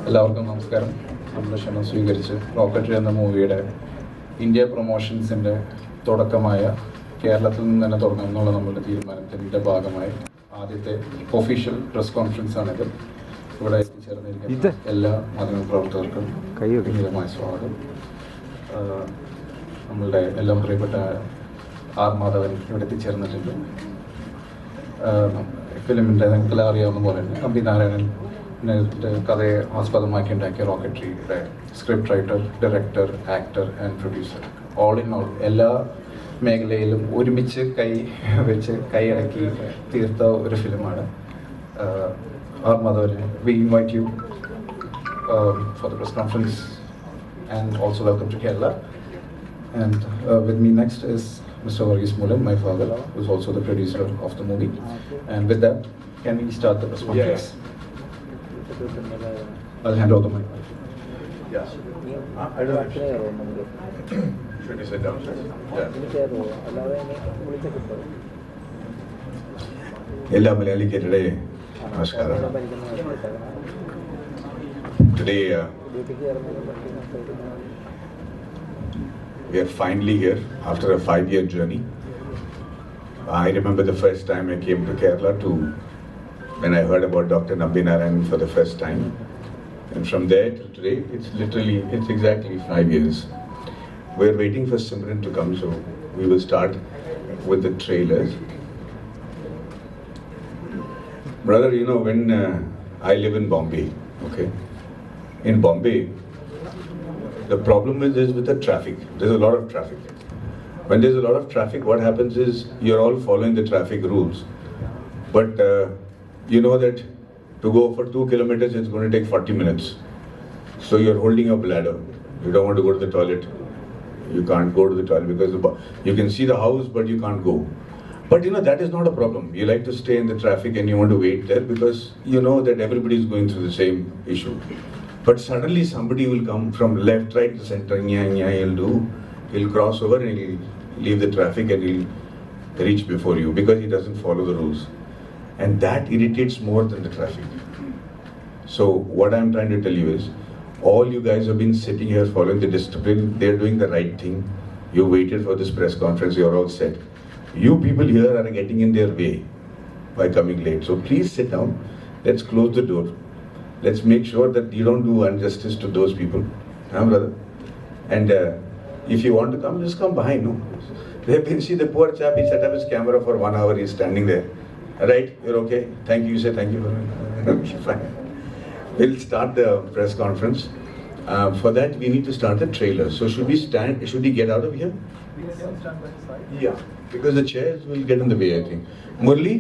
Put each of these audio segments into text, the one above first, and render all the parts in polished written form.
എല്ലാവർക്കും നമസ്കാരം. നമ്മുടെ ക്ഷണം സ്വീകരിച്ച് റോക്കട്രി എന്ന മൂവിയുടെ ഇന്ത്യ പ്രൊമോഷൻസിൻ്റെ തുടക്കമായ കേരളത്തിൽ നിന്ന് തന്നെ തുടങ്ങണം എന്നുള്ള നമ്മളുടെ തീരുമാനത്തിൻ്റെ ഭാഗമായി ആദ്യത്തെ ഒഫീഷ്യൽ പ്രസ് കോൺഫറൻസ് ആണിത്. ഇവിടെ എത്തിച്ചേർന്നിരിക്കുന്ന എല്ലാ മാധ്യമപ്രവർത്തകർക്കും വിനീതമായ സ്വാഗതം. നമ്മളുടെ എല്ലാം പ്രിയപ്പെട്ട മദവൻ ഇവിടെ എത്തിച്ചേർന്നിട്ടുണ്ട്. ഫിലിമിൻ്റെ നിങ്ങൾക്കെല്ലാം അറിയാവുന്ന പോലെ തന്നെ നമ്പി നാരായണൻ കഥയെ ആസ്പദമാക്കി ഉണ്ടാക്കിയ റോക്കട്രിയുടെ script writer, director, actor and producer, all in all എല്ലാ മേഖലയിലും ഒരുമിച്ച് കൈയടക്കി തീർത്ത ഒരു ഫിലിമാണ് Madhavan. We invite you for the press conference and also welcome to Kerala. And with me next is Mr. Varghese Moolan, my father, who is also the producer of the movie. And with that, can we start the press conference? Yeah. I'll hand over the mic. Yeah. I don't know. Should we sit down, sir? എല്ലാ മലയാളിക്കരുടെ നമസ്കാരം. Today we are finally here after a 5-year journey. I remember the first time I came to Kerala when I heard about Dr. Nambi Narayanan for the first time. And from there till today, it's exactly 5 years. We're waiting for Simran to come, so we will start with the trailers. Brother, you know, when I live in Bombay, okay? In Bombay, the problem is with the traffic. There's a lot of traffic. When there's a lot of traffic, what happens is you're all following the traffic rules. But you know that to go for 2 kilometers, it's going to take 40 minutes. So you're holding your bladder. You don't want to go to the toilet. You can't go to the toilet because you can see the house, but you can't go. But you know, that is not a problem. You like to stay in the traffic and you want to wait there because you know that everybody is going through the same issue. But suddenly somebody will come from left, right, to center, he'll cross over and he'll leave the traffic and he'll reach before you because he doesn't follow the rules. And that irritates more than the traffic. So what I'm trying to tell you is, all you guys have been sitting here following the discipline, they're doing the right thing. You waited for this press conference, you're all set. You people here are getting in their way by coming late. So please sit down. Let's close the door. Let's make sure that you don't do injustice to those people. Huh, brother? And if you want to come, just come behind. No? They've been, see the poor chap, he set up his camera for 1 hour, he's standing there. Right? You're okay? Thank you. You say thank you. Fine. We'll start the press conference. For that, we need to start the trailer. So should we get out of here? Yeah, because the chairs will get in the way, I think. Murli?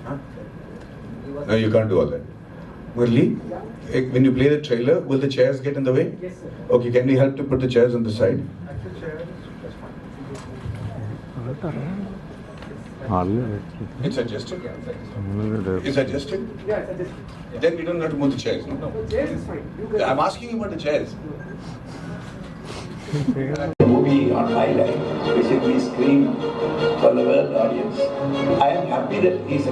Huh? No, you can't do all that. Murli, when you play the trailer, will the chairs get in the way? Yes, sir. Okay, can we help to put the chairs on the side? Actual chair, that's fine. It's adjusted? It's adjusted? Yeah, it's adjusted. Then we don't have to move the chairs, no? No, the chairs is fine. I'm asking you about the chairs. Movie on highlight, basically screened for the world audience. I am happy that he's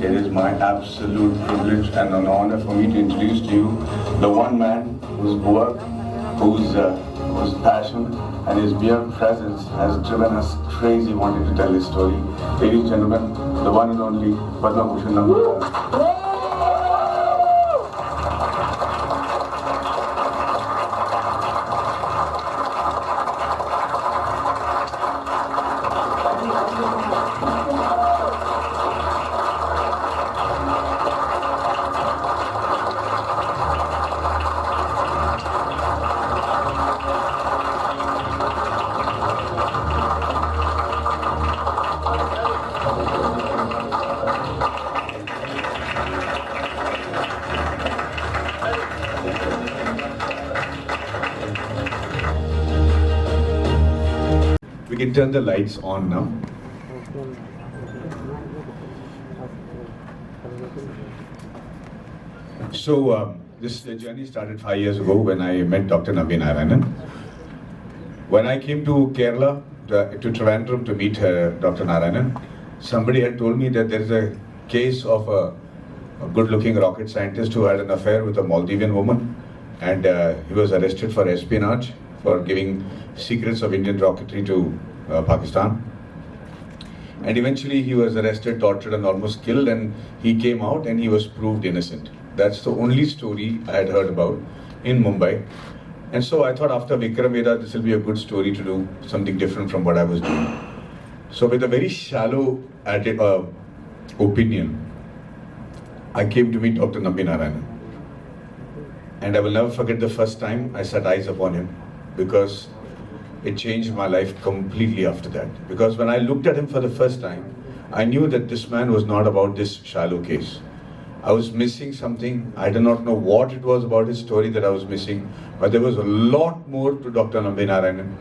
It is my absolute privilege and an honor for me to introduce to you the one man whose work, whose passion and his mere presence has driven us crazy wanting to tell his story. Ladies and gentlemen, the one and only Padma Bhushan Nambi. can turn the lights on now. So this journey started 5 years ago when I met Dr. Nambi Narayanan. When I came to Kerala, to Trivandrum to meet Dr. Narayanan, somebody had told me that there is a case of a good-looking rocket scientist who had an affair with a Maldivian woman, and he was arrested for espionage, for giving secrets of Indian rocketry to Pakistan. And eventually he was arrested, tortured and almost killed, and he came out and he was proved innocent. That's the only story I had heard about in Mumbai. And so I thought after Vikram Vedha, this will be a good story to do something different from what I was doing. So with a very shallow opinion, I came to meet Dr. Nambi Narayanan. And I will never forget the first time I set eyes upon him, because it changed my life completely after that. Because when I looked at him for the first time, I knew that this man was not about this shallow case. I was missing something. I did not know what it was about his story that I was missing, but there was a lot more to Dr. Nambi Narayanan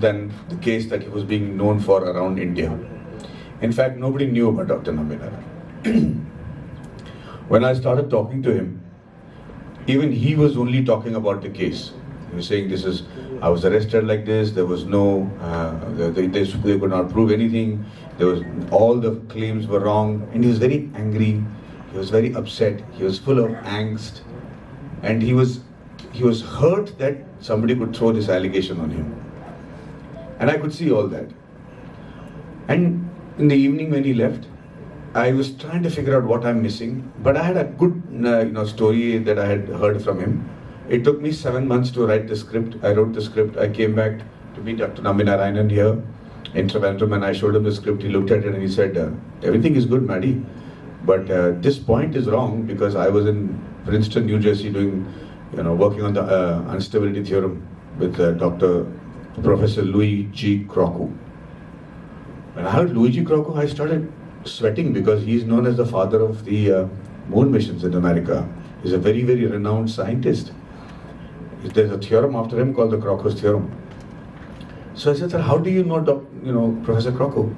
than the case that he was being known for around India. In fact, nobody knew about Dr. Nambi Narayanan. When I started talking to him, even he was only talking about the case. He was saying, I was arrested like this, there was no, they could not prove anything, all the claims were wrong, and he was very angry, he was very upset, he was full of angst, and he was hurt that somebody could throw this allegation on him. And I could see all that. And in the evening when he left, I was trying to figure out what I'm missing, but I had a good story that I had heard from him. It took me 7 months to write the script. I wrote the script. I came back to meet Dr. Nambi Narayanan here in Trivandrum, and I showed him the script. He looked at it and he said, everything is good, Maddie, but this point is wrong, because I was in Princeton, New Jersey doing, working on the unstability theorem with Dr. Professor Louis G. Crocco. When I heard Louis G. Crocco, I started sweating, because he is known as the father of the moon missions in America. He's a very, very renowned scientist. There's a theorem after him called the Crocco's theorem. So I said, "Sir, how do you know, Professor Crocco?"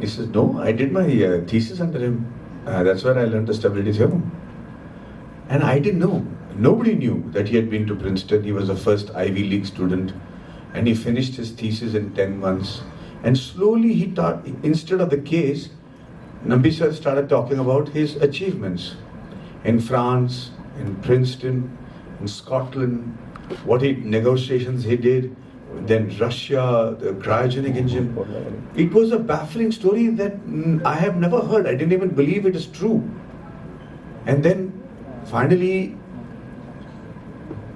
He says, "No, I did my thesis under him. That's where I learned the stability theorem." And I didn't know. Nobody knew that he had been to Princeton. He was the first Ivy League student, and he finished his thesis in 10 months. And slowly he taught, instead of the case, Nambi sir started talking about his achievements in France, in Princeton, in Scotland, negotiations he did, then Russia, the cryogenic engine. It was a baffling story that I have never heard. I didn't even believe it is true. And then finally,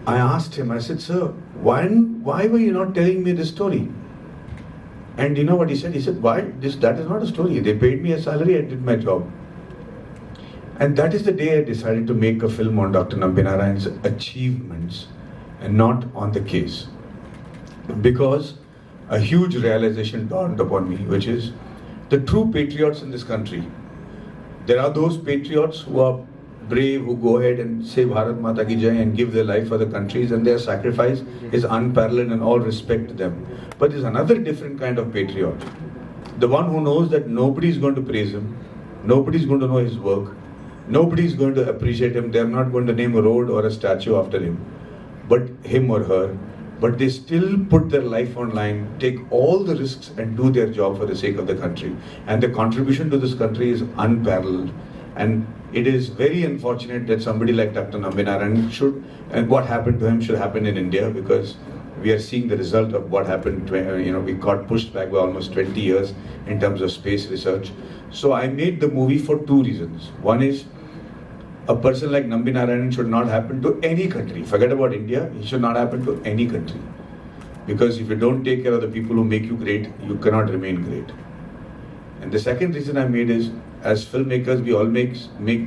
I asked him, I said, "Sir, why were you not telling me this story?" And you know what he said? He said, that is not a story. They paid me a salary, I did my job. And that is the day I decided to make a film on Dr. Nambi Narayanan's achievements and not on the case. Because a huge realization dawned upon me, which is the true patriots in this country. There are those patriots who are brave, who go ahead and say Bharat Mata Ki Jai and give their life for the countries, and their sacrifice is unparalleled and all respect to them. But there's another different kind of patriot. The one who knows that nobody is going to praise him, nobody is going to know his work, nobody is going to appreciate him, they're not going to name a road or a statue after him, but him or her. But they still put their life on line, take all the risks and do their job for the sake of the country. And the contribution to this country is unparalleled. And it is very unfortunate that somebody like Dr. Nambi Narayanan should, and what happened to him should happen in India, because we are seeing the result of what happened. We got pushed back by almost 20 years in terms of space research. So I made the movie for two reasons. One is, a person like Nambi Narayanan should not happen to any country. Forget about India, it should not happen to any country. Because if you don't take care of the people who make you great, you cannot remain great. And the second reason I made is, as filmmakers, we all make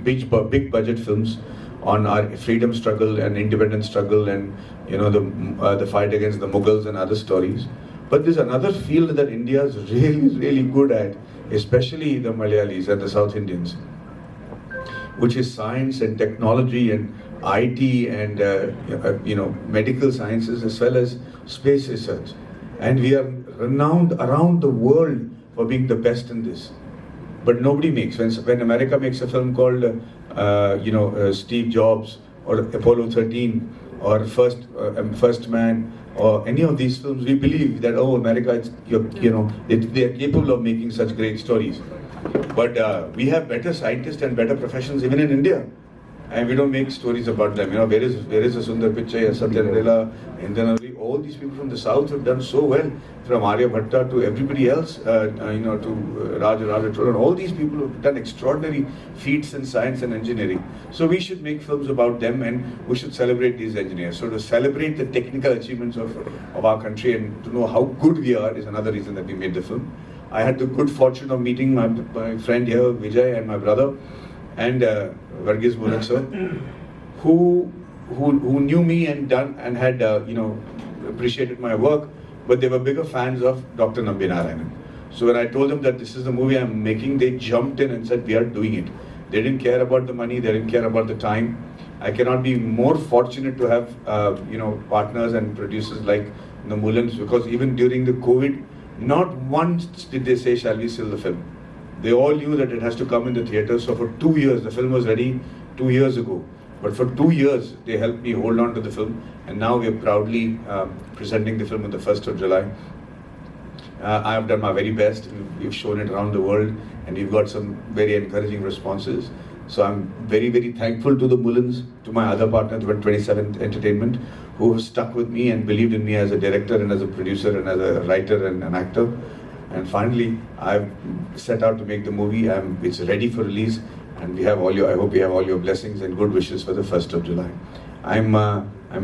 big budget films on our freedom struggle and independence struggle and the fight against the Mughals and other stories. But there's another field that India is really, really good at, especially the Malayalis and the South Indians, which is science and technology and IT and medical sciences as well as space research. And we are renowned around the world for being the best in this. But nobody makes. When America makes a film called, Steve Jobs or Apollo 13 or First Man or any of these films, we believe that, oh, America, they are capable of making such great stories. But we have better scientists and better professionals even in India. And we don't make stories about them. Where is a Sundar Pichai, Satya Nadella, Indranari, all these people from the south have done so well, from Arya Bhatta to everybody else, to Raja Cholan. All these people have done extraordinary feats in science and engineering. So we should make films about them, and we should celebrate these engineers. So to celebrate the technical achievements of our country and to know how good we are is another reason that we made the film. I had the good fortune of meeting my friend here, Vijay, and my brother, and Varghese Moolan sir, who knew me and had appreciated my work, but they were bigger fans of Dr. Nambi Narayanan. So when I told them that this is the movie I'm making, they jumped in and said, we are doing it. They didn't care about the money, they didn't care about the time. I cannot be more fortunate to have partners and producers like the Moolans, because even during the COVID, not once did they say, shall we sell the film? They all knew that it has to come in the theatres. So for 2 years, the film was ready 2 years ago. But for 2 years, they helped me hold on to the film. And now we are proudly presenting the film on the 1st of July. I have done my very best. We've shown it around the world, and we've got some very encouraging responses. So I'm very, very thankful to the Moolans, to my other partner, 27th Entertainment, who have stuck with me and believed in me as a director and as a producer and as a writer and an actor. And finally, I've set out to make the movie. It's ready for release, and I hope we have all your blessings and good wishes for the 1st of July. I'm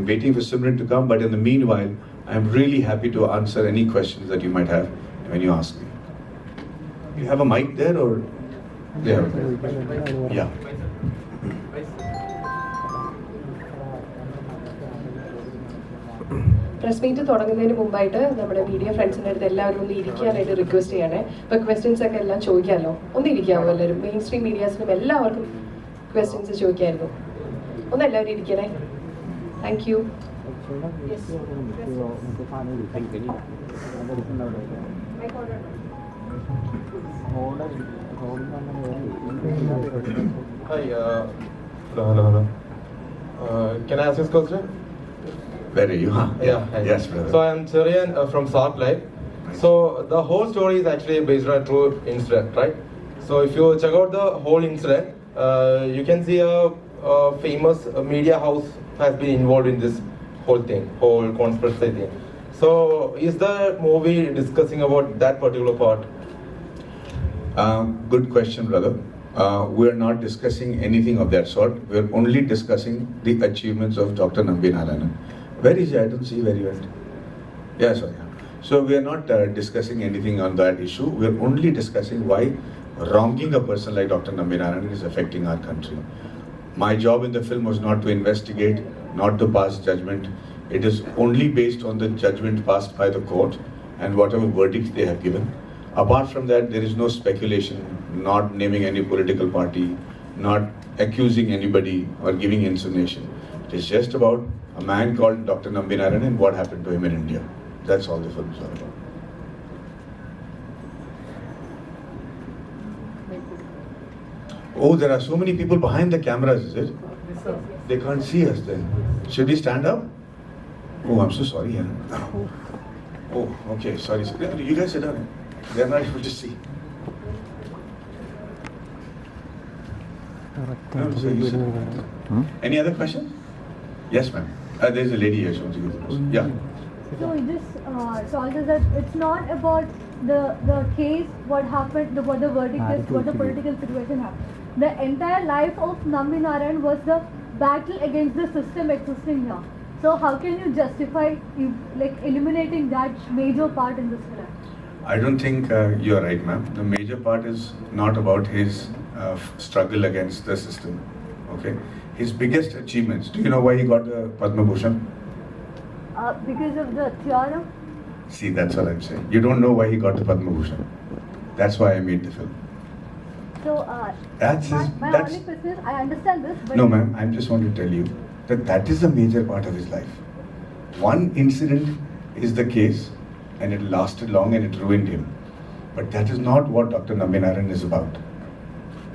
waiting for Simran to come, but in the meanwhile, I'm really happy to answer any questions that you might have when you ask me. You have a mic there, or? Yeah. Yeah. Pressmeet തുടങ്ങുന്നതിന് മുമ്പായിട്ട് നമ്മുടെ media ഫ്രണ്ട്സിൻ്റെ അടുത്ത് എല്ലാവരും ഒന്ന് ഇരിക്കാനായിട്ട് request ചെയ്യണേ. ഇപ്പോൾ questions ഒക്കെ എല്ലാം ചോദിക്കാമല്ലോ, ഒന്ന് ഇരിക്കാമോ എല്ലാവരും? മെയിൻ സ്ട്രീം മീഡിയാസിനും എല്ലാവർക്കും ക്വസ്റ്റ്യൻസ് ചോദിക്കായിരുന്നു. ഒന്ന് എല്ലാവരും ഇരിക്കണേ. Thank you. Hi, hello. Can I ask this question? Where are you? Huh? Yeah. Yes, brother. So I am Cherian from Salt Lake. So the whole story is actually based on a true incident, right? So if you check out the whole incident, you can see a famous media house has been involved in this whole conspiracy thing. So is the movie discussing about that particular part? Good question, brother. We're not discussing anything of that sort. We're only discussing the achievements of Dr. Nambi Narayanan. Where is he? I don't see where he went. Yeah, sorry. So we are not discussing anything on that issue. We are only discussing why wronging a person like Dr. Nambi Narayanan is affecting our country. My job in the film was not to investigate, not to pass judgment. It is only based on the judgment passed by the court and whatever verdict they have given. Apart from that, there is no speculation, not naming any political party, not accusing anybody or giving insinuation. It is just about a man called Dr. Nambi Narayanan and what happened to him in India. That's all the film is all about. Oh, there are so many people behind the cameras, is it? They can't see us then. Should we stand up? Oh, I'm so sorry. Yeah. Oh, okay, sorry. You guys sit down. They are not able to see. No, so you sit. Any other questions? Yes, ma'am. There's a lady here. She wants to give the question. Yeah. So this solves that it's not about the case, what happened, what the verdict is, what the political situation happened. The entire life of Nambi Narayanan was the battle against the system existing here. So how can you justify eliminating that major part in this film? I don't think you're right, ma'am. The major part is not about his struggle against the system. Okay. His biggest achievements. Do you know why he got the Padma Bhushan? Because of the theorem. See, that's what I'm saying. You don't know why he got the Padma Bhushan. That's why I made the film. So my only question is, I understand this, but no, ma'am. I just want to tell you that is a major part of his life. One incident is the case, and it lasted long and it ruined him. But that is not what Dr. Nambi Narayanan is about.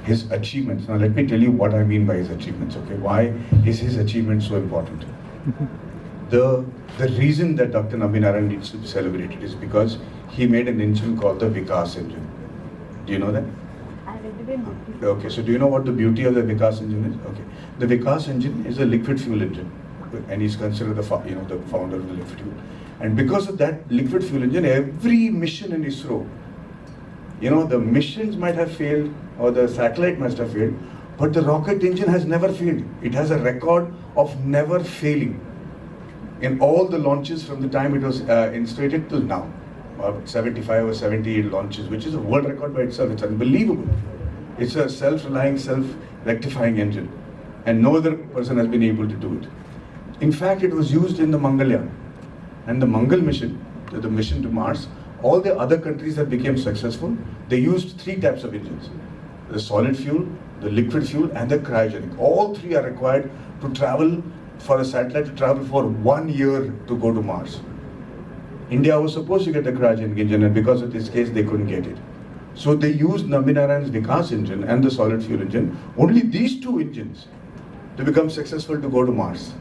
His achievements. Now let me tell you what I mean by his achievements, okay? Why is his achievement so important? The reason that Dr. Nambi Narayanan needs to be celebrated is because he made an engine called the Vikas engine. Do you know that? I read it in book. Okay, so do you know what the beauty of the Vikas engine is? Okay, the Vikas engine is a liquid fuel engine, and he's considered the founder of the liquid fuel. And because of that liquid fuel engine, every mission in ISRO, the missions might have failed or the satellite must have failed, but the rocket engine has never failed. It has a record of never failing in all the launches from the time it was installed till now. 75 or 78 launches, which is a world record by itself. It's unbelievable. It's a self-relying, self-rectifying engine, and no other person has been able to do it. In fact, it was used in the Mangalyaan and the Mangal mission, the mission to Mars. All the other countries that became successful, they used 3 types of engines: the solid fuel, the liquid fuel, and the cryogenic. All 3 are required to travel, for a satellite to travel for 1 year to go to Mars. India was supposed to get the cryogenic engine, and because of this case, they couldn't get it. So they used Nambi Narayanan's Vikas engine and the solid fuel engine, only these 2 engines, to become successful to go to Mars.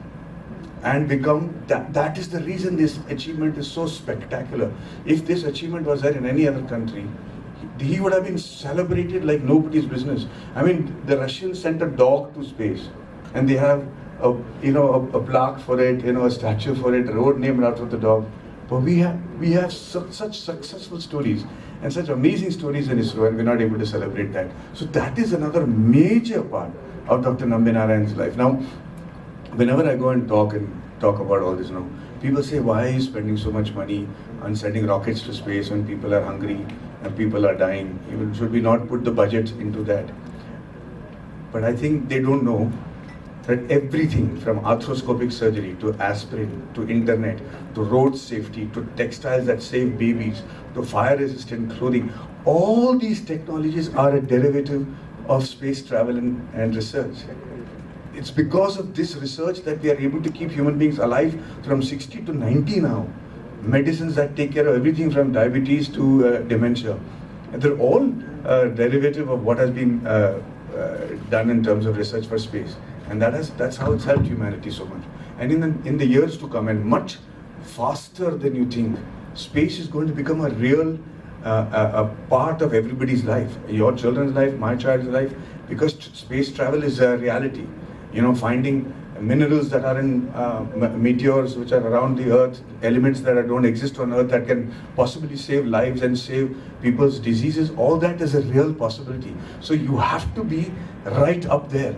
And become, that is the reason this achievement is so spectacular. If this achievement was there in any other country, he would have been celebrated like nobody's business. I mean, the Russians sent a dog to space, and they have a plaque for it, a statue for it, a road named after the dog. But we have such successful stories and such amazing stories in ISRO, and we're not able to celebrate that. So that is another major part of Dr. Nambi Narayanan's life. Now, whenever I go and talk about all this now, people say, why are you spending so much money on sending rockets to space when people are hungry and people are dying? Should we not put the budget into that? But I think they don't know that everything from arthroscopic surgery to aspirin to internet to road safety to textiles that save babies to fire resistant clothing, all these technologies are a derivative of space travel and research. It's because of this research that we are able to keep human beings alive from 60 to 90 now. Medicines that take care of everything from diabetes to dementia. And they're all derivative of what has been done in terms of research for space. And that's how it's helped humanity so much. And in the years to come, and much faster than you think, space is going to become a real a part of everybody's life. Your children's life, my child's life, because space travel is a reality. Finding minerals that are in meteors which are around the Earth, elements that don't exist on Earth that can possibly save lives and save people's diseases, all that is a real possibility. So you have to be right up there.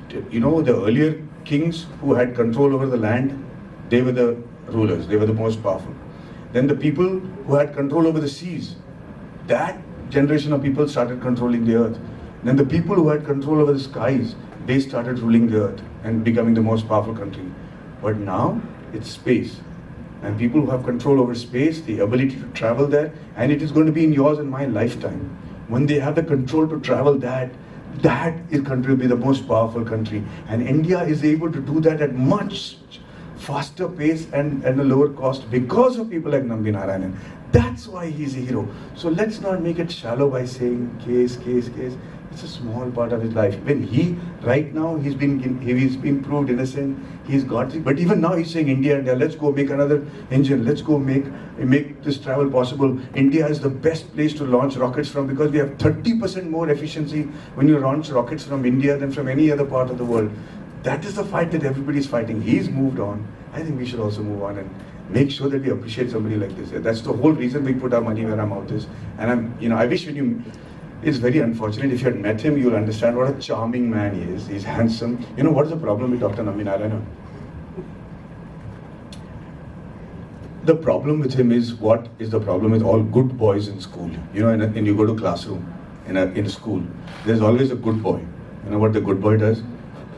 The earlier kings who had control over the land, they were the rulers, they were the most powerful. Then the people who had control over the seas, that generation of people started controlling the earth. Then the people who had control over the skies, they started ruling the earth and becoming the most powerful country. But now it's space. And people who have control over space, the ability to travel there, and it is going to be in yours and my lifetime. When they have the control to travel that is going to be the most powerful country. And India is able to do that at much faster pace and a lower cost because of people like Nambi Narayanan. That's why he's a hero. So let's not make it shallow by saying case. It's a small part of his life. When right now, he's been proved innocent, he's got it. But even now he's saying India, let's go make another engine. Let's go make this travel possible. India is the best place to launch rockets from because we have 30% more efficiency when you launch rockets from India than from any other part of the world. That is the fight that everybody's fighting. He's moved on. I think we should also move on and make sure that we appreciate somebody like this. That's the whole reason we put our money where our mouth is. And I wish it's very unfortunate. If you had met him, you'll understand what a charming man he is. He's handsome. What is the problem with Dr. Nambi Narayanan? The problem with him is what is the problem with all good boys in school. And you go to classroom in a school, there's always a good boy. You know what the good boy does?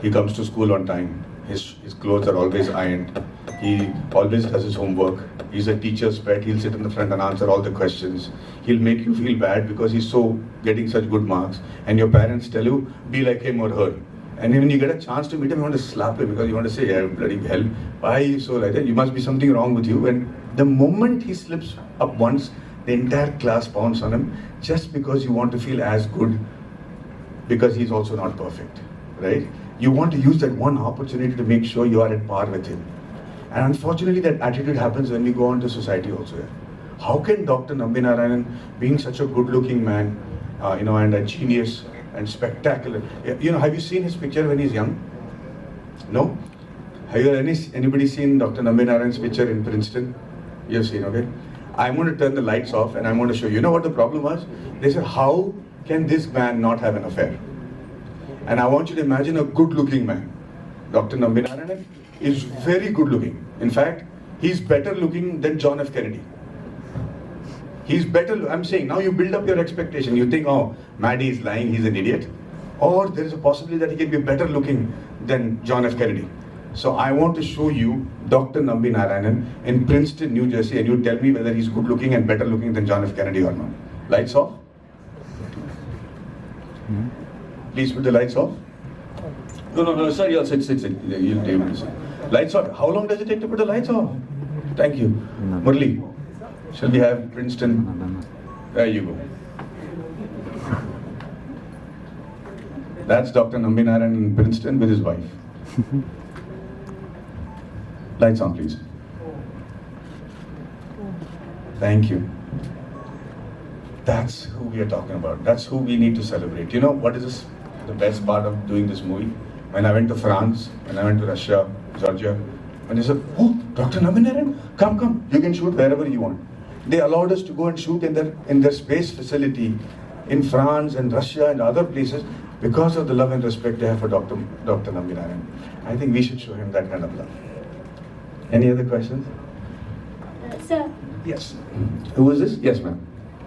He comes to school on time. His clothes are always ironed. He always does his homework. He's a teacher's pet. He'll sit in the front and answer all the questions. He'll make you feel bad because he's getting such good marks. And your parents tell you, be like him or her. And when you get a chance to meet him, you want to slap him because you want to say, yeah, bloody hell, why are you so like that? You must be something wrong with you. And the moment he slips up once, the entire class pounds on him just because you want to feel as good because he's also not perfect, right? You want to use that one opportunity to make sure you are at par with him. And unfortunately, that attitude happens when we go on to society also. Yeah. How can Dr. Nambi Narayanan, being such a good-looking man, and a genius and spectacular, have you seen his picture when he's young? No? Have you anybody seen Dr. Nambi Narayanan's picture in Princeton? You've seen, okay? I'm going to turn the lights off and I'm going to show you. You know what the problem was? They said, how can this man not have an affair? And I want you to imagine a good-looking man. Dr. Nambi Narayanan is very good-looking. In fact, he's better looking than John F. Kennedy. He's better, I'm saying, now you build up your expectation. You think, oh, Maddie is lying, he's an idiot. Or there is a possibility that he can be better looking than John F. Kennedy. So I want to show you Dr. Nambi Narayanan in Princeton, New Jersey, and you tell me whether he's good looking and better looking than John F. Kennedy or not. Lights off. Please put the lights off. No, sorry, you'll sit. You'll be able to sit. Lights off. How long does it take to put the lights off? Thank you. Murli, shall we have Princeton? There you go. That's Dr. Nambi Narayanan in Princeton with his wife. Lights on, please. Thank you. That's who we are talking about. That's who we need to celebrate. You know what is the best part of doing this movie? When I went to France, when I went to Russia, Georgia, and they said, oh, Dr. Nambi Narayanan, come, you can shoot wherever you want. They allowed us to go and shoot in their space facility in France and Russia and other places because of the love and respect they have for Dr. Nambi Narayanan. I think we should show him that kind of love. Any other questions? Sir. Yes. Who was this? Yes, ma'am.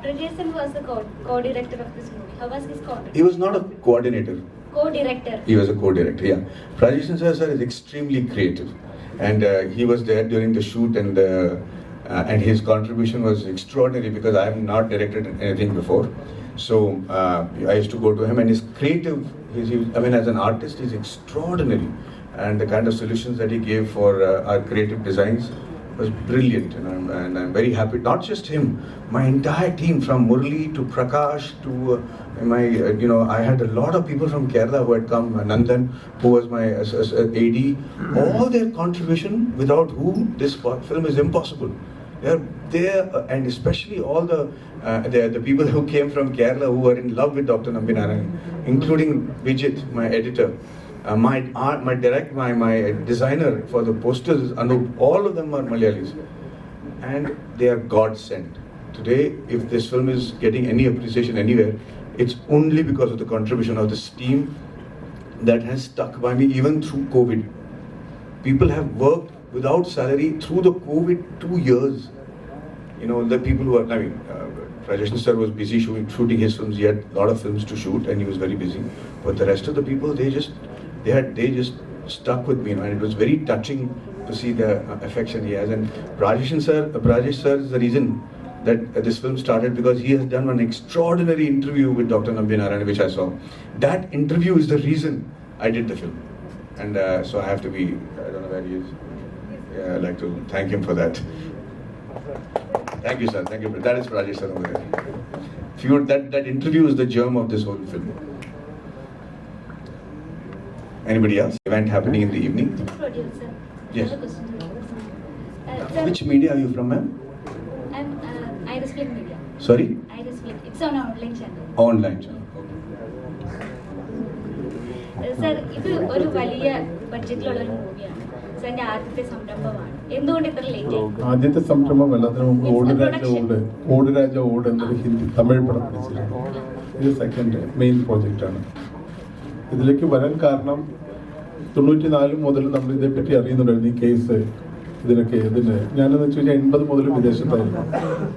Rajesh was the co-director of this movie. How was his contribution? He was not a coordinator. Co-director. He was a co-director, yeah. Rajesh sir is extremely creative. And he was there during the shoot and his contribution was extraordinary because I have not directed anything before. So I used to go to him and his creative, as an artist, he's extraordinary. And the kind of solutions that he gave for our creative designs was brilliant, and I'm very happy. Not just him, my entire team from Murli to Prakash to I had a lot of people from Kerala who had come. Nandan, who was my AD, all their contribution, without whom this film is impossible. They're there, and especially all the people who came from Kerala who were in love with Dr. Nambi Narayanan, including Vijit, my editor. My designer for the posters, Anup, all of them are Malayalis. And they are God sent. Today, if this film is getting any appreciation anywhere, it's only because of the contribution of this team that has stuck by me even through COVID. People have worked without salary through the COVID 2 years. The people who are, Rajesh sir was busy shooting his films. He had a lot of films to shoot and he was very busy. But the rest of the people, they just stuck with me, and it was very touching to see the affection he has. And Rajesh sir is the reason that this film started, because he has done an extraordinary interview with Dr. Nambi Narayanan, which I saw. That interview is the reason I did the film. And so I have to be, I don't know where he is. Yeah, I'd like to thank him for that. Thank you, sir. Thank you. That is Rajesh sir over there. That interview is the germ of this whole film. Anybody else? Event happening in the evening? Producer. Yes. Another question. Which media are you from, ma'am? I'm aerospace media. Sorry? Aerospace. It's on our online channel. Online channel. Sir, this is a very budget movie. Sir, it's ആദ്യത്തെ സംരംഭമാണ്. എന്തുകൊണ്ട് ഇത്ര late ആയി? ആദ്യത്തെ സംരംഭമല്ല, അതിനു മുമ്പ് ഓട് രാജ ഓട് എന്നൊരു തമിഴ് പടം പിടിച്ചിരുന്നു. ഇത് സെക്കൻഡ് മെയിൻ പ്രോജക്റ്റാണ്. ഇതിലേക്ക് വരാൻ കാരണം 94 മുതൽ നമ്മൾ ഇതേപ്പറ്റി അറിയുന്നുണ്ടായിരുന്നു, ഈ കേസ് ഞാനെന്ന് വെച്ച് കഴിഞ്ഞാൽ 80 മുതൽ വിദേശത്തായിരുന്നു,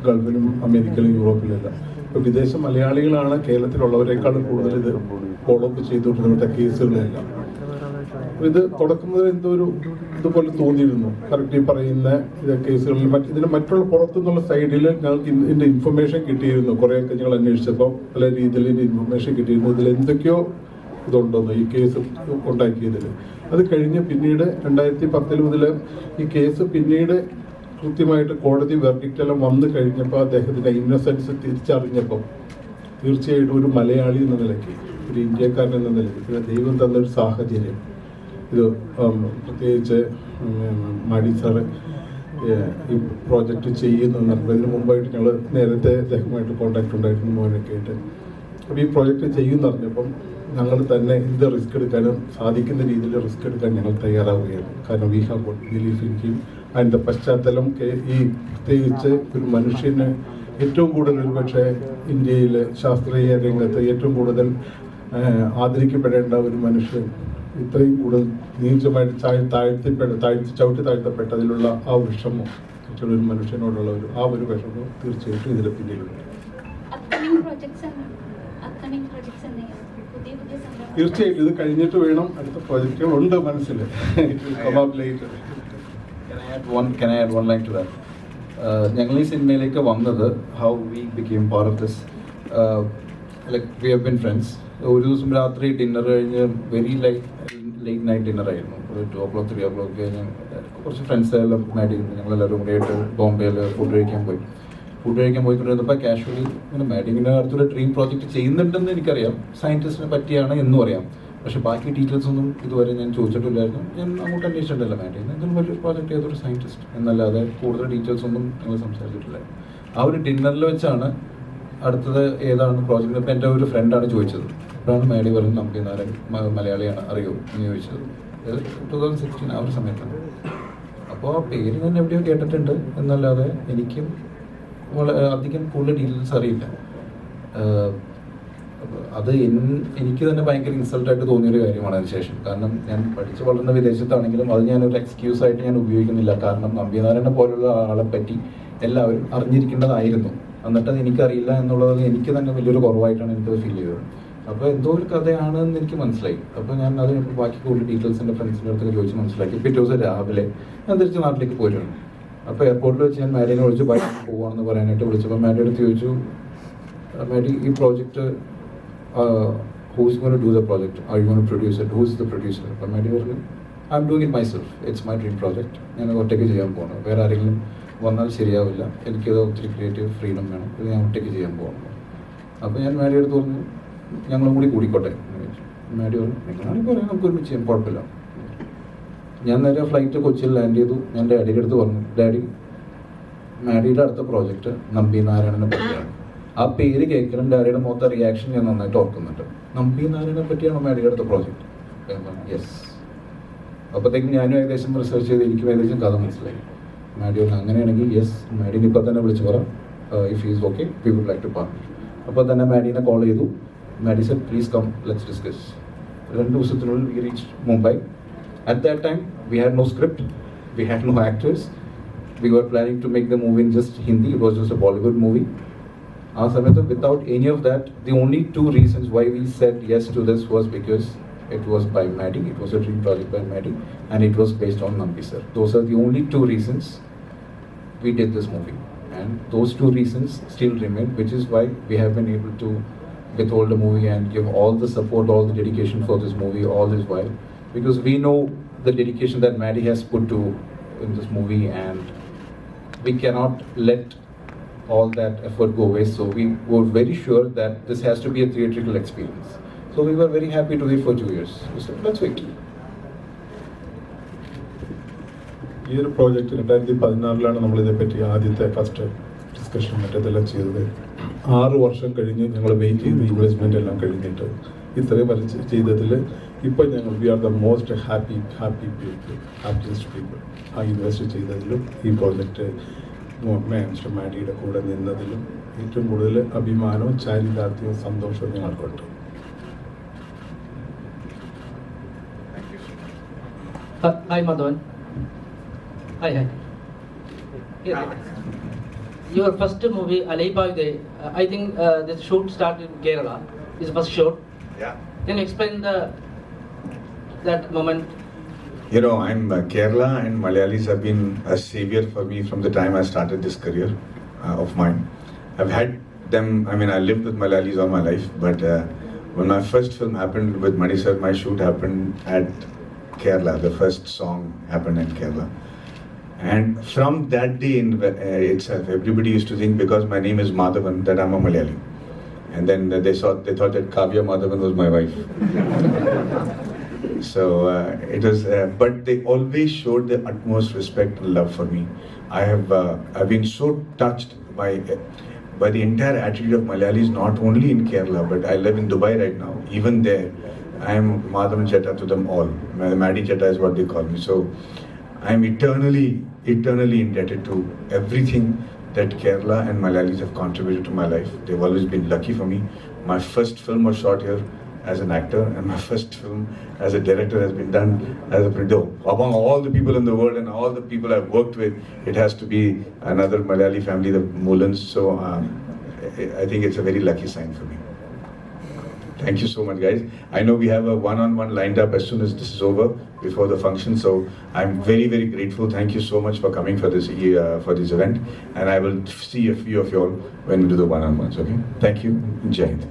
ഗൾഫിലും അമേരിക്കയിലും യൂറോപ്പിലെല്ലാം. ഇപ്പോൾ വിദേശ മലയാളികളാണ് കേരളത്തിലുള്ളവരെക്കാൾ കൂടുതൽ ഇത് ഫോളോ അപ്പ് ചെയ്തുകൊണ്ടിരുന്ന കേസുകളെല്ലാം. ഇത് തുടക്കം മുതൽ ഇതുപോലെ തോന്നിയിരുന്നു. കറക്റ്റ് ഈ പറയുന്ന കേസുകളിൽ ഇതിന് മറ്റുള്ള പുറത്തുനിന്നുള്ള സൈഡിൽ ഞങ്ങൾക്ക് ഇതിൻ്റെ ഇൻഫർമേഷൻ കിട്ടിയിരുന്നു. കുറേയൊക്കെ ഞങ്ങൾ അന്വേഷിച്ചപ്പോൾ പല രീതിയിൽ ഇതിൻ്റെ ഇൻഫർമേഷൻ കിട്ടിയിരുന്നു. ഇതിൽ എന്തൊക്കെയോ ഇതുണ്ടോന്ന് ഈ കേസ് ഉണ്ടാക്കിയതിൽ. അത് കഴിഞ്ഞ് പിന്നീട് 2010 മുതൽ ഈ കേസ് പിന്നീട് കൃത്യമായിട്ട് കോടതി വെർഡിക്റ്റെല്ലാം വന്നു കഴിഞ്ഞപ്പോൾ അദ്ദേഹത്തിൻ്റെ ഇന്നസെൻസ് തിരിച്ചറിഞ്ഞപ്പോൾ തീർച്ചയായിട്ടും ഒരു മലയാളി എന്ന നിലയ്ക്ക്, ഒരു ഇന്ത്യക്കാരൻ എന്ന നിലയ്ക്ക്, പിന്നെ ദൈവം തന്നൊരു സാഹചര്യം, ഇത് പ്രത്യേകിച്ച് മാഡി സാറ് ഈ പ്രോജക്റ്റ് ചെയ്യുന്നു എന്നതിന് മുമ്പായിട്ട് ഞങ്ങൾ നേരത്തെ അദ്ദേഹമായിട്ട് കോൺടാക്ട് ഉണ്ടായിരുന്നു മോനൊക്കെ ആയിട്ട്. അപ്പോൾ ഈ പ്രോജക്റ്റ് ചെയ്യുന്നറിഞ്ഞപ്പം ഞങ്ങൾ തന്നെ എന്ത് റിസ്ക് എടുക്കാനും സാധിക്കുന്ന രീതിയിൽ റിസ്ക് എടുക്കാൻ ഞങ്ങൾ തയ്യാറാവുകയാണ്. കാരണം we have got belief in him. അതിൻ്റെ പശ്ചാത്തലം ഈ പ്രത്യേകിച്ച് ഒരു മനുഷ്യന് ഏറ്റവും കൂടുതൽ ഒരുപക്ഷെ ഇന്ത്യയിലെ ശാസ്ത്രീയ രംഗത്ത് ഏറ്റവും കൂടുതൽ ആദരിക്കപ്പെടേണ്ട ഒരു മനുഷ്യൻ ഇത്രയും കൂടുതൽ നീചമായിട്ട് ചവിട്ടി താഴ്ത്തപ്പെട്ടതിലുള്ള ആ വിഷമം, ഒരു മനുഷ്യനോടുള്ള ഒരു വിഷമം തീർച്ചയായിട്ടും ഇതിലെ പിന്നിലുണ്ട്. തീർച്ചയായിട്ടും ഇത് കഴിഞ്ഞിട്ട് വേണം അടുത്ത പ്രോജക്റ്റുകളുണ്ട് മനസ്സിൽ. Can I add one line to that? ഞങ്ങൾ ഈ സിനിമയിലേക്ക് വന്നത് how we became part of this, like we have been friends. ഒരു ദിവസം രാത്രി ഡിന്നർ കഴിഞ്ഞ് വെരി ലേറ്റ് നൈറ്റ് ഡിന്നർ ആയിരുന്നു, ഒരു 2 o'clock 3 o'clock കഴിഞ്ഞ് കുറച്ച് ഫ്രണ്ട്സ് എല്ലാം മാഡിയിരുന്നു. ഞങ്ങളെല്ലാവരും കൂടി ആയിട്ട് ബോംബെയിൽ ഫുഡ് കഴിക്കാൻ പോയിക്കൊണ്ടിരുന്നപ്പോൾ കാഷ്വലി ഇങ്ങനെ മാഡിങ്ങിൻ്റെ അടുത്തൊരു ഡ്രീം പ്രോജക്റ്റ് ചെയ്യുന്നുണ്ടെന്ന് എനിക്കറിയാം, സയൻറ്റിസ്റ്റിനെ പറ്റിയാണ് എന്നും അറിയാം. പക്ഷേ ബാക്കി ഡീറ്റെയിൽസ് ഒന്നും ഇതുവരെ ഞാൻ ചോദിച്ചിട്ടില്ലായിരുന്നു. ഞാൻ അങ്ങോട്ട് അന്വേഷിച്ചിട്ടില്ല മാഡിങ്ങിന് എന്തെങ്കിലും വലിയൊരു പ്രോജക്റ്റ് ചെയ്തൊരു സയൻറ്റിസ്റ്റ് എന്നല്ലാതെ കൂടുതൽ ഡീറ്റെയിൽസ് ഒന്നും ഞങ്ങൾ സംസാരിച്ചിട്ടില്ല. ആ ഒരു ഡിന്നറിൽ വെച്ചാണ് അടുത്തത് ഏതാണ് പ്രോജക്റ്റ് ഇപ്പം എൻ്റെ ഒരു ഫ്രണ്ടാണ് ചോദിച്ചത്. അപ്പോഴാണ് മാഡി പറഞ്ഞത് നമ്പി നാരായണൻ മലയാളിയാണ്, അറിയോ എന്ന് ചോദിച്ചത്. 2016 ആ ഒരു സമയത്താണ്. അപ്പോൾ ആ പേര് ഞാൻ എവിടെയോ കേട്ടിട്ടുണ്ട് എന്നല്ലാതെ എനിക്കും അധികം കൂടുതൽ ഡീറ്റെയിൽസ് അറിയില്ല. അത് എനിക്ക് തന്നെ ഭയങ്കര ഇൻസൾട്ടായിട്ട് തോന്നിയൊരു കാര്യമാണ് അതിനുശേഷം. കാരണം ഞാൻ പഠിച്ച് വളർന്ന വിദേശത്താണെങ്കിലും അത് ഞാനൊരു എക്സ്ക്യൂസായിട്ട് ഞാൻ ഉപയോഗിക്കുന്നില്ല. കാരണം നമ്പി നാരായണനെ പോലുള്ള ആളെ പറ്റി എല്ലാവരും അറിഞ്ഞിരിക്കേണ്ടതായിരുന്നു. എന്നിട്ട് അത് എനിക്കറിയില്ല എന്നുള്ളത് എനിക്ക് തന്നെ വലിയൊരു കുറവായിട്ടാണ് എനിക്കത് ഫീൽ ചെയ്തത്. അപ്പോൾ എന്തോ ഒരു കഥയാണെന്ന് എനിക്ക് മനസ്സിലായി. അപ്പോൾ ഞാൻ അത് ബാക്കി കൂടുതൽ ഡീറ്റെയിൽസ് എൻ്റെ ഫ്രണ്ട്സിൻ്റെ അടുത്തൊക്കെ ചോദിച്ച് മനസ്സിലാക്കി. പിറ്റേ ദിവസം രാവിലെ ഞാൻ തിരിച്ച് നാട്ടിലേക്ക് പോയിരുന്നു. അപ്പോൾ എയർപോർട്ടിൽ വെച്ച് ഞാൻ മാഡിനെ വിളിച്ച് ബൈക്ക് പോവാണെന്ന് പറയാനായിട്ട് വിളിച്ചപ്പോൾ മാഡി അടുത്ത് ചോദിച്ചു, മാഡി ഈ project who's going to do the project? Are you going to produce it? Who's the producer? അപ്പോൾ മാഡി പറഞ്ഞു, I'm doing it myself. It's my dream project. ഞാൻ ഒറ്റയ്ക്ക് ചെയ്യാൻ പോകണം, വേറെ ആരെങ്കിലും വന്നാൽ ശരിയാവില്ല, എനിക്കത് ഒത്തിരി ക്രിയേറ്റീവ് ഫ്രീഡം വേണം, ഇത് ഞാൻ ഒറ്റയ്ക്ക് ചെയ്യാൻ പോകണം. അപ്പോൾ ഞാൻ മാഡിയുടെ അടുത്ത് പറഞ്ഞു, ഞങ്ങളും കൂടി കൂടിക്കോട്ടെ എന്ന് ചോദിച്ചു. മാഡി പറഞ്ഞു, നിങ്ങളാണെങ്കിൽ പറയാം, നമുക്ക് ഒരുമിച്ച് ചെയ്യാം, കുഴപ്പമില്ല. ഞാൻ നേരെ ഫ്ലൈറ്റ് കൊച്ചിയിൽ ലാൻഡ് ചെയ്തു. ഞാൻ ഡാഡിയുടെ അടുത്ത് പറഞ്ഞു, ഡാഡി മാഡിയുടെ അടുത്ത പ്രോജക്റ്റ് നമ്പി നാരായണനെ പറ്റിയാണ്. ആ പേര് കേൾക്കണം, ഡാഡിയുടെ മൊത്തം റിയാക്ഷൻ ഞാൻ നന്നായിട്ട് ഓർക്കുന്നുണ്ട്. നമ്പി നാരായണനെ പറ്റിയാണോ മാഡിയുടെ അടുത്ത പ്രോജക്റ്റ്? യെസ്. അപ്പോഴത്തേക്കും ഞാനും ഏകദേശം റിസർച്ച് ചെയ്ത് എനിക്കും ഏകദേശം കഥ മനസ്സിലായി. മാഡി പറഞ്ഞു, അങ്ങനെയാണെങ്കിൽ യെസ്, മാഡിനെ ഇപ്പോൾ തന്നെ വിളിച്ച് പറ, if is okay we would like to partner. അപ്പോൾ തന്നെ മാഡീനെ കോൾ ചെയ്തു. Maddy said, please come, let's discuss. 2 ദിവസത്തിനുള്ളിൽ we reach Mumbai. At that time, we had no script, we had no actors. We were planning to make the movie in just Hindi. It was just a Bollywood movie. Without any of that, the only 2 reasons why we said yes to this was because it was by Maddy. It was a dream project by Maddy, and it was based on Nambi sir. Those are the only 2 reasons we did this movie, and those 2 reasons still remain, which is why we have been able to withhold the movie and give all the support, all the dedication for this movie all this while. Because we know the dedication that Maddy has put to in this movie, and we cannot let all that effort go waste. So we were very sure that this has to be a theatrical experience. So we were very happy to wait for 2 years. We said, let's wait. ഈ ഒരു project 2016 നമ്മളിതേപ്പറ്റി ആദ്യത്തെ first discussion മറ്റേതെല്ലാം ചെയ്തത്. 6 വർഷം കഴിഞ്ഞ് ഞങ്ങൾ wait ചെയ്ത് investment എല്ലാം കഴിഞ്ഞിട്ട് ഇത്രയും വരച്ച് ചെയ്തതിൽ ഇപ്പോൾ ഞങ്ങൾ we are the most happiest people. ആ ഇൻവെസ്റ്റ് ചെയ്തതിലും ഈ പ്രോജക്റ്റ് മിസ്റ്റർ മാഡിയുടെ കൂടെ നിന്നതിലും ഏറ്റവും കൂടുതൽ അഭിമാനവും ചാരിതാർത്ഥ്യവും സന്തോഷവും ഞങ്ങൾക്കുണ്ട്. Hi Madhavan. Hi. Your first movie, Alaipagde, I think this shoot started in Kerala. This first shoot. Yeah. Can you explain that moment? You know, I'm Kerala and Malayalis have been a savior for me from the time I started this career of mine. I've had them, I mean, I lived with Malayalis all my life, but When my first film happened with Mani sir, my shoot happened at Kerala. The first song happened in Kerala. And from that day itself, everybody used to think because my name is Madavan that I'm a Malayali. And then they thought that Kavya Madhavan was my wife. So it was, but they always showed the utmost respect and love for me. I've been so touched by the entire attitude of Malayalis, not only in Kerala, but I live in Dubai right now. Even there, I am Madhavan Chetta to them all. Maddy Chetta is what they call me. So I am eternally indebted to everything that Kerala and Malayalis have contributed to my life. They've always been lucky for me. My first film was shot here as an actor, and my first film as a director has been done as a producer. Among all the people in the world and all the people I've worked with, it has to be another Malayali family, the Moolans. So I think it's a very lucky sign for me. Thank you so much, guys. I know we have a one-on-one lined up as soon as this is over, before the function. So I'm very, very grateful. Thank you so much for coming for this event. And I will see a few of you all when we do the one-on-ones, okay? Thank you. Jai Hind.